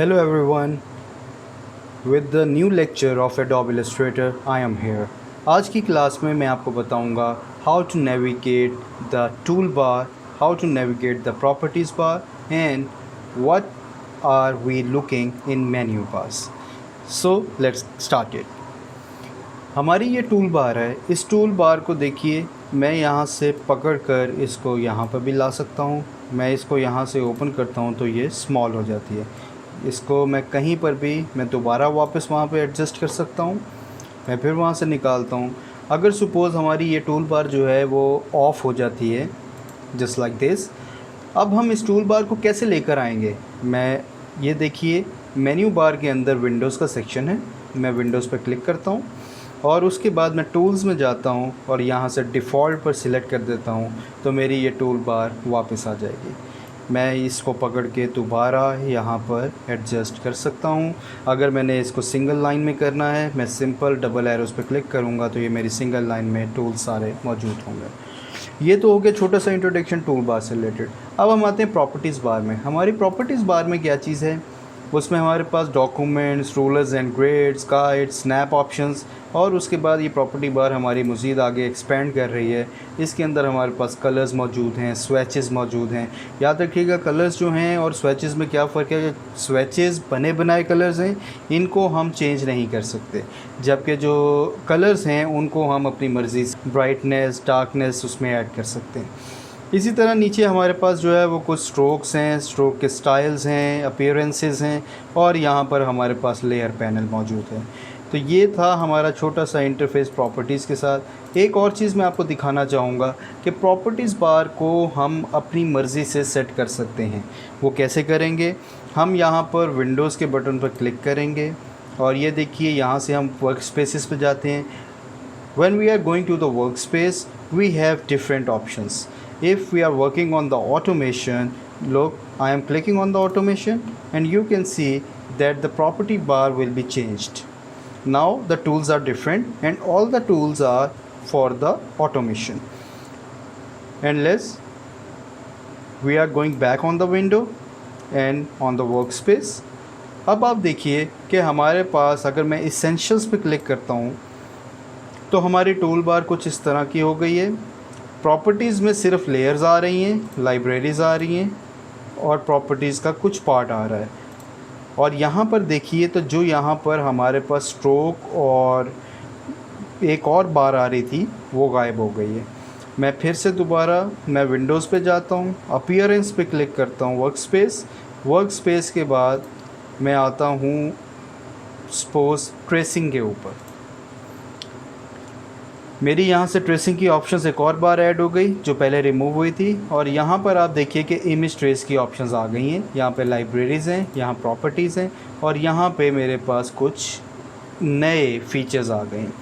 Hello everyone, with the new lecture of Adobe Illustrator I am here. आज की class में मैं आपको बताऊंगा how to navigate the toolbar, how to navigate the properties bar and what are we looking in menu bars. So let's start it. हमारी ये tool bar है। इस टूल बार को देखिए, मैं यहाँ से पकड़ कर इसको यहाँ पर भी ला सकता हूँ। मैं इसको यहाँ से ओपन करता हूँ तो ये स्मॉल हो जाती है। इसको मैं कहीं पर भी मैं दोबारा वापस वहाँ पे एडजस्ट कर सकता हूँ। मैं फिर वहाँ से निकालता हूँ। अगर सपोज़ हमारी ये टूल बार जो है वो ऑफ़ हो जाती है जस्ट लाइक दिस, अब हम इस टूल बार को कैसे लेकर आएंगे? मैं ये देखिए, मेन्यू बार के अंदर विंडोज़ का सेक्शन है। मैं विंडोज़ पर क्लिक करता हूँ और उसके बाद मैं टूल्स में जाता हूँ और यहाँ से डिफ़ॉल्ट पर सिलेक्ट कर देता हूँ, तो मेरी ये टूल बार वापस आ जाएगी। मैं इसको पकड़ के दोबारा यहाँ पर एडजस्ट कर सकता हूँ। अगर मैंने इसको सिंगल लाइन में करना है, मैं सिंपल डबल एरोज़ पे क्लिक करूँगा तो ये मेरी सिंगल लाइन में टूल सारे मौजूद होंगे। ये तो हो गया छोटा सा इंट्रोडक्शन टूल बार से रिलेटेड। अब हम आते हैं प्रॉपर्टीज़ बार में। हमारी प्रॉपर्टीज़ बार में क्या चीज़ है? उसमें हमारे पास documents, rulers and grades, guide, snap options, और उसके बाद ये प्रॉपर्टी बार हमारी मज़ीद आगे एक्सपेंड कर रही है। इसके अंदर हमारे पास कलर्स मौजूद हैं, स्विचेस मौजूद हैं। याद रखिएगा, कलर्स जो हैं और स्विचेस में क्या फ़र्क है कि स्विचेस बने बनाए कलर्स हैं, इनको हम चेंज नहीं कर सकते, जबकि जो कलर्स हैं उनको हम अपनी मर्ज़ी से ब्राइटनेस, डार्कनेस उसमें ऐड कर सकते हैं। इसी तरह नीचे हमारे पास जो है वो कुछ स्ट्रोक्स हैं, स्ट्रोक के स्टाइल्स हैं, अपीयरेंसेस हैं, और यहाँ पर हमारे पास लेयर पैनल मौजूद है। तो ये था हमारा छोटा सा इंटरफेस प्रॉपर्टीज़ के साथ। एक और चीज़ मैं आपको दिखाना चाहूँगा कि प्रॉपर्टीज़ बार को हम अपनी मर्ज़ी से सेट कर सकते हैं। वो कैसे करेंगे? हम यहाँ पर विंडोज़ के बटन पर क्लिक करेंगे और ये देखिए, यहाँ से हम वर्क स्पेसिस पर जाते हैं। When we are going to the workspace, we have different options. If we are working on the automation, look, I am clicking on the automation and you can see that the property bar will be changed. Now the tools are different and all the tools are for the automation. And we are going back on the window and on the workspace. अब आप देखिए कि हमारे पास, अगर मैं Essentials पे click करता हूँ तो हमारी टूल बार कुछ इस तरह की हो गई है। प्रॉपर्टीज़ में सिर्फ लेयर्स आ रही हैं, लाइब्रेरीज़ आ रही हैं और प्रॉपर्टीज़ का कुछ पार्ट आ रहा है। और यहाँ पर देखिए, तो जो यहाँ पर हमारे पास स्ट्रोक और एक और बार आ रही थी वो गायब हो गई है। मैं फिर से दोबारा मैं विंडोज़ पे जाता हूँ, अपीयरेंस पे क्लिक करता हूँ, वर्क स्पेस के बाद मैं आता हूँ सपोज ट्रेसिंग के ऊपर। मेरी यहाँ से ट्रेसिंग की ऑप्शंस एक और बार ऐड हो गई जो पहले रिमूव हुई थी। और यहाँ पर आप देखिए कि इमेज ट्रेस की ऑप्शंस आ गई हैं। यहाँ पे लाइब्रेरीज़ हैं, यहाँ प्रॉपर्टीज़ हैं और यहाँ पे मेरे पास कुछ नए फीचर्स आ गए हैं।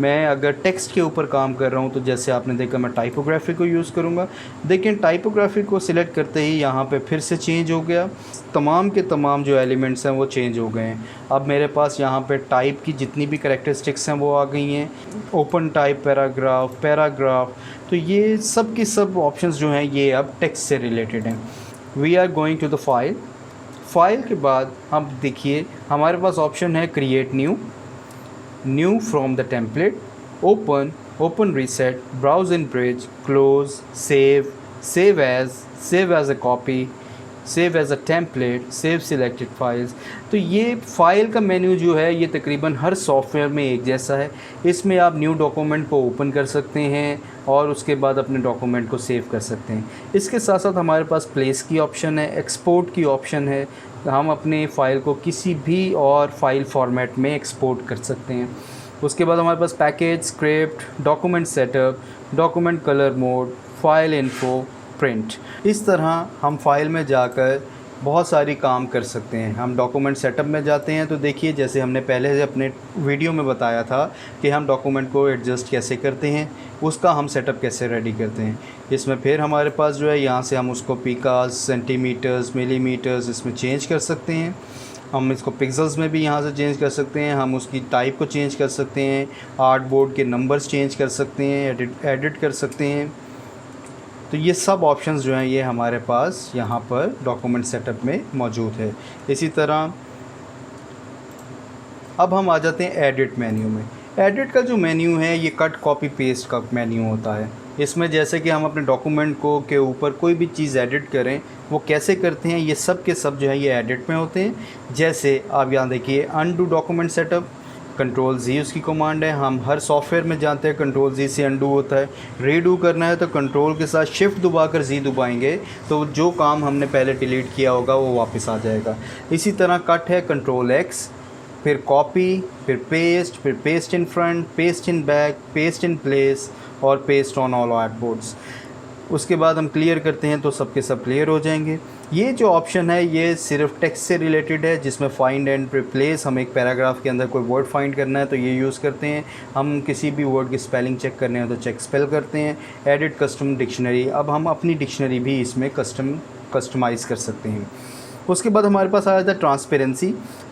मैं अगर टेक्स्ट के ऊपर काम कर रहा हूँ तो जैसे आपने देखा, मैं टाइपोग्राफी को यूज़ करूँगा। देखिए, टाइपोग्राफी को सिलेक्ट करते ही यहाँ पे फिर से चेंज हो गया। तमाम के तमाम जो एलिमेंट्स हैं वो चेंज हो गए हैं। अब मेरे पास यहाँ पे टाइप की जितनी भी करैक्टरिस्टिक्स हैं वो आ गई हैं। ओपन टाइप, पैराग्राफ, तो ये सब की सब ऑप्शंस जो हैं ये अब टेक्स्ट से रिलेटेड हैं। We are going to the file के बाद अब देखिए हमारे पास ऑप्शन है create new from the template, open reset, browse in bridge, close, save as a copy, save as a template, save selected files. तो ये फ़ाइल का मेन्यू जो है ये तकरीबन हर सॉफ्टवेयर में एक जैसा है। इसमें आप न्यू डॉक्यूमेंट को ओपन कर सकते हैं और उसके बाद अपने डॉक्यूमेंट को सेव कर सकते हैं। इसके साथ साथ हमारे पास प्लेस की ऑप्शन है, एक्सपोर्ट की ऑप्शन है। हम अपने फ़ाइल को किसी भी और फाइल फॉर्मेट में एक्सपोर्ट कर सकते हैं। उसके बाद हमारे पास package, script, document setup, document colour mode, file info, print. इस तरह हम फाइल में जाकर बहुत सारी काम कर सकते हैं। हम डॉक्यूमेंट सेटअप में जाते हैं तो देखिए, जैसे हमने पहले से अपने वीडियो में बताया था कि हम डॉक्यूमेंट को एडजस्ट कैसे करते हैं, उसका हम सेटअप कैसे रेडी करते हैं। इसमें फिर हमारे पास जो है, यहाँ से हम उसको पिकास, सेंटीमीटर्स, मिलीमीटर्स इसमें चेंज कर सकते हैं। हम इसको पिक्सल्स में भी यहाँ से चेंज कर सकते हैं। हम उसकी टाइप को चेंज कर सकते हैं, आर्टबोर्ड के नंबर्स चेंज कर सकते हैं, एडिट कर सकते हैं। तो ये सब ऑप्शंस जो हैं ये हमारे पास यहाँ पर डॉक्यूमेंट सेटअप में मौजूद है। इसी तरह अब हम आ जाते हैं एडिट मेन्यू में। एडिट का जो मेन्यू है ये कट कॉपी पेस्ट का मेन्यू होता है। इसमें जैसे कि हम अपने डॉक्यूमेंट को के ऊपर कोई भी चीज़ एडिट करें वो कैसे करते हैं, ये सब के सब जो है ये एडिट में होते हैं। जैसे आप यहाँ देखिए undo document setup, control Z उसकी कमांड है। हम हर सॉफ्टवेयर में जानते हैं कंट्रोल Z से अनडू होता है। रीडू करना है तो कंट्रोल के साथ शिफ्ट दबाकर Z दबाएंगे तो जो काम हमने पहले डिलीट किया होगा वो वापस आ जाएगा। इसी तरह कट है कंट्रोल X, फिर कॉपी, फिर paste in front, paste in back, paste in place और पेस्ट ऑन ऑल आर्टबोर्ड्स। उसके बाद हम क्लियर करते हैं तो सब के सब क्लियर हो जाएंगे। ये जो ऑप्शन है ये सिर्फ टेक्स्ट से रिलेटेड है, जिसमें फाइंड एंड रिप्लेस, हम एक पैराग्राफ के अंदर कोई वर्ड फाइंड करना है तो ये यूज़ करते हैं। हम किसी भी वर्ड की स्पेलिंग चेक करने हैं तो चेक स्पेल करते हैं। एडिट कस्टम डिक्शनरी, अब हम अपनी डिक्शनरी भी इसमें कस्टमाइज़ कर सकते हैं। उसके बाद हमारे पास आ जाता है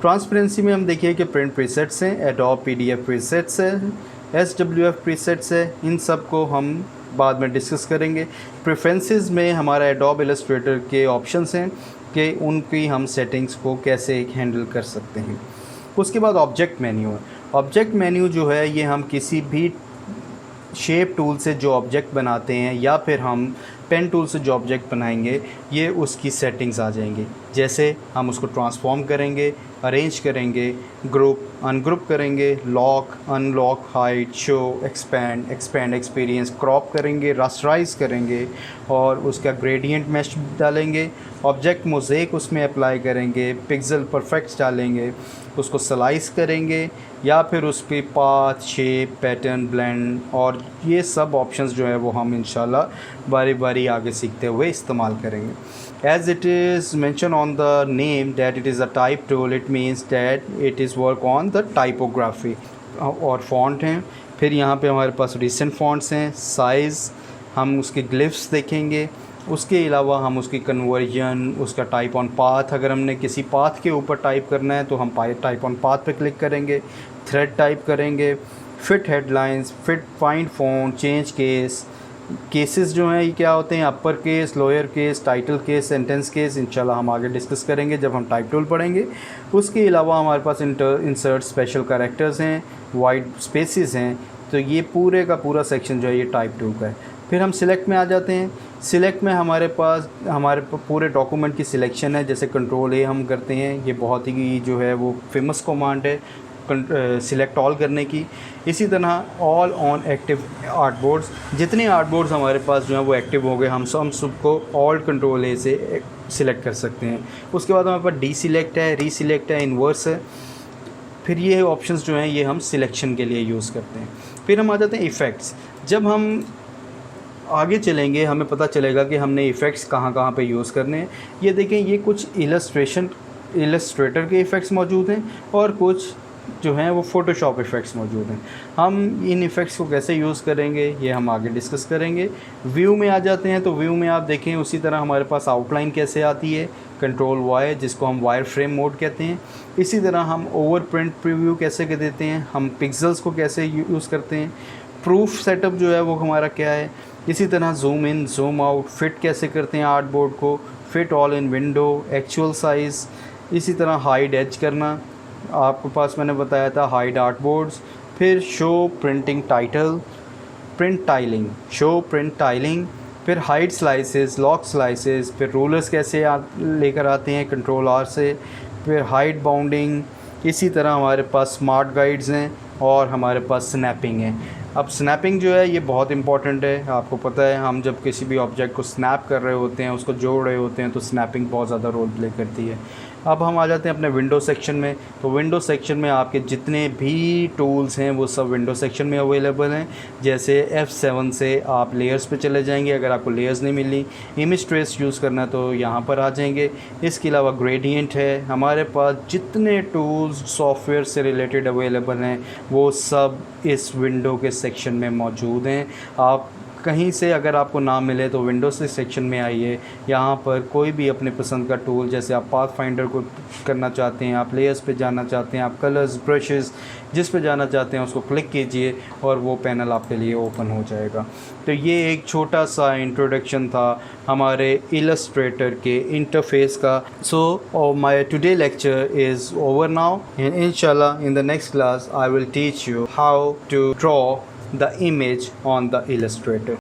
ट्रांसपेरेंसी में हम देखिए कि प्रिंट प्रीसेट्स हैं, एडोब PDF प्रीसेट्स है, SWF प्रीसेट्स है। इन सब को हम बाद में डिस्कस करेंगे। प्रेफरेंसेस में हमारा एडोब इलस्ट्रेटर के ऑप्शंस हैं कि उनकी हम सेटिंग्स को कैसे हैंडल कर सकते हैं। उसके बाद ऑब्जेक्ट मेन्यू है। ऑब्जेक्ट मेन्यू जो है ये हम किसी भी शेप टूल से जो ऑब्जेक्ट बनाते हैं या फिर हम पेन टूल से जो ऑब्जेक्ट बनाएंगे ये उसकी सेटिंग्स आ जाएंगी। जैसे हम उसको ट्रांसफॉर्म करेंगे, अरेंज करेंगे, ग्रुप अनग्रुप करेंगे, lock unlock, hide, show, expand experience, crop करेंगे, रास्टराइज करेंगे और उसका ग्रेडियंट मैश डालेंगे, ऑब्जेक्ट मोज़ेक उसमें अप्लाई करेंगे, पिक्सल परफेक्ट डालेंगे, उसको स्लाइस करेंगे या फिर उस पर पाथ, शेप, पैटर्न, ब्लेंड और ये सब ऑप्शंस जो है वो हम इंशाल्लाह बारी बारी आगे सीखते हुए इस्तेमाल करेंगे। As it is mentioned on the name that it is a type tool, it means that it is work on the typography। और फॉन्ट हैं, फिर यहाँ पे हमारे पास रिसेंट फॉन्ट्स हैं, साइज़, हम उसके ग्लिफ्स देखेंगे। उसके अलावा हम उसकी कन्वर्जन, उसका टाइप ऑन पाथ, अगर हमने किसी पाथ के ऊपर टाइप करना है तो हम टाइप ऑन पाथ पे क्लिक करेंगे, थ्रेड टाइप करेंगे, fit headlines, fit find font, change cases जो हैं ये क्या होते हैं, upper case, lower case, title case, sentence case, इंशाल्लाह हम आगे डिस्कस करेंगे जब हम टाइप टूल पढ़ेंगे। उसके अलावा हमारे पास इंसर्ट स्पेशल कैरेक्टर्स हैं, वाइड स्पेसेस हैं। तो ये पूरे का पूरा सेक्शन जो है ये टाइप टूल का है। फिर हम सिलेक्ट में आ जाते हैं। सिलेक्ट में हमारे पास पूरे डॉक्यूमेंट की सिलेक्शन है। जैसे कंट्रोल A हम करते हैं, ये बहुत ही जो है वो फेमस कमांड है सिलेक्ट ऑल करने की। इसी तरह ऑल ऑन एक्टिव आर्टबोर्ड्स, जितने आर्टबोर्ड्स हमारे पास जो हैं वो एक्टिव हो गए, हम सबको ऑल्ट कंट्रोल A से सिलेक्ट कर सकते हैं। उसके बाद हमारे पास डी सिलेक्ट है, रीसिलेक्ट है, इन्वर्स है। फिर ये ऑप्शंस जो हैं ये हम सिलेक्शन के लिए यूज़ करते हैं। फिर हम आ जाते हैं इफ़ेक्ट्स। जब हम आगे चलेंगे हमें पता चलेगा कि हमने इफ़ेक्ट्स कहाँ कहाँ पे यूज़ करने हैं। ये देखें, ये कुछ इलस्ट्रेटर के इफ़ेक्ट्स मौजूद हैं और कुछ जो हैं वो फ़ोटोशॉप इफ़ेक्ट्स मौजूद हैं। हम इन इफ़ेक्ट्स को कैसे यूज़ करेंगे ये हम आगे डिस्कस करेंगे। व्यू में आ जाते हैं तो व्यू में आप देखें उसी तरह हमारे पास आउटलाइन कैसे आती है, कंट्रोल Y, जिसको हम वायर फ्रेम मोड कहते हैं। इसी तरह हम ओवर प्रिंट प्रीव्यू कैसे कर देते हैं, हम पिक्सल्स को कैसे यूज़ करते हैं, प्रूफ सेटअप जो है वो हमारा क्या है। इसी तरह zoom in, zoom out, fit कैसे करते हैं आर्टबोर्ड को, fit all in window, actual size. इसी तरह हाइड एज करना, आपके पास मैंने बताया था हाइड आर्टबोर्ड्स। फिर show printing title, print tiling, show print tiling. फिर हाइड स्लाइसेस, लॉक स्लाइसेस। फिर रूलर्स कैसे लेकर आते हैं कंट्रोल R से। फिर हाइड बाउंडिंग। इसी तरह हमारे पास स्मार्ट गाइड्स हैं और हमारे पास स्नैपिंग है। अब स्नैपिंग जो है ये बहुत इंपॉर्टेंट है। आपको पता है हम जब किसी भी ऑब्जेक्ट को स्नैप कर रहे होते हैं, उसको जोड़ रहे होते हैं, तो स्नैपिंग बहुत ज़्यादा रोल प्ले करती है। अब हम आ जाते हैं अपने विंडो सेक्शन में। तो विंडो सेक्शन में आपके जितने भी टूल्स हैं वो सब विंडो सेक्शन में अवेलेबल हैं। जैसे F7 से आप लेयर्स पे चले जाएंगे, अगर आपको लेयर्स नहीं मिली, इमेज ट्रेस यूज़ करना तो यहाँ पर आ जाएंगे। इसके अलावा ग्रेडियंट है। हमारे पास जितने टूल्स सॉफ्टवेयर से रिलेटेड अवेलेबल हैं वो सब इस विंडो के सेक्शन में मौजूद हैं। आप कहीं से अगर आपको ना मिले तो विंडोज़ से सेक्शन में आइए। यहाँ पर कोई भी अपने पसंद का टूल, जैसे आप पाथ फाइंडर को करना चाहते हैं, आप लेयर्स पे जाना चाहते हैं, आप कलर्स, ब्रशेस जिस पे जाना चाहते हैं उसको क्लिक कीजिए और वो पैनल आपके लिए ओपन हो जाएगा। तो ये एक छोटा सा इंट्रोडक्शन था हमारे इलस्ट्रेटर के इंटरफेस का। So my today lecture is over now and इंशाल्लाह in the next class I will teach you how to draw the image on the Illustrator.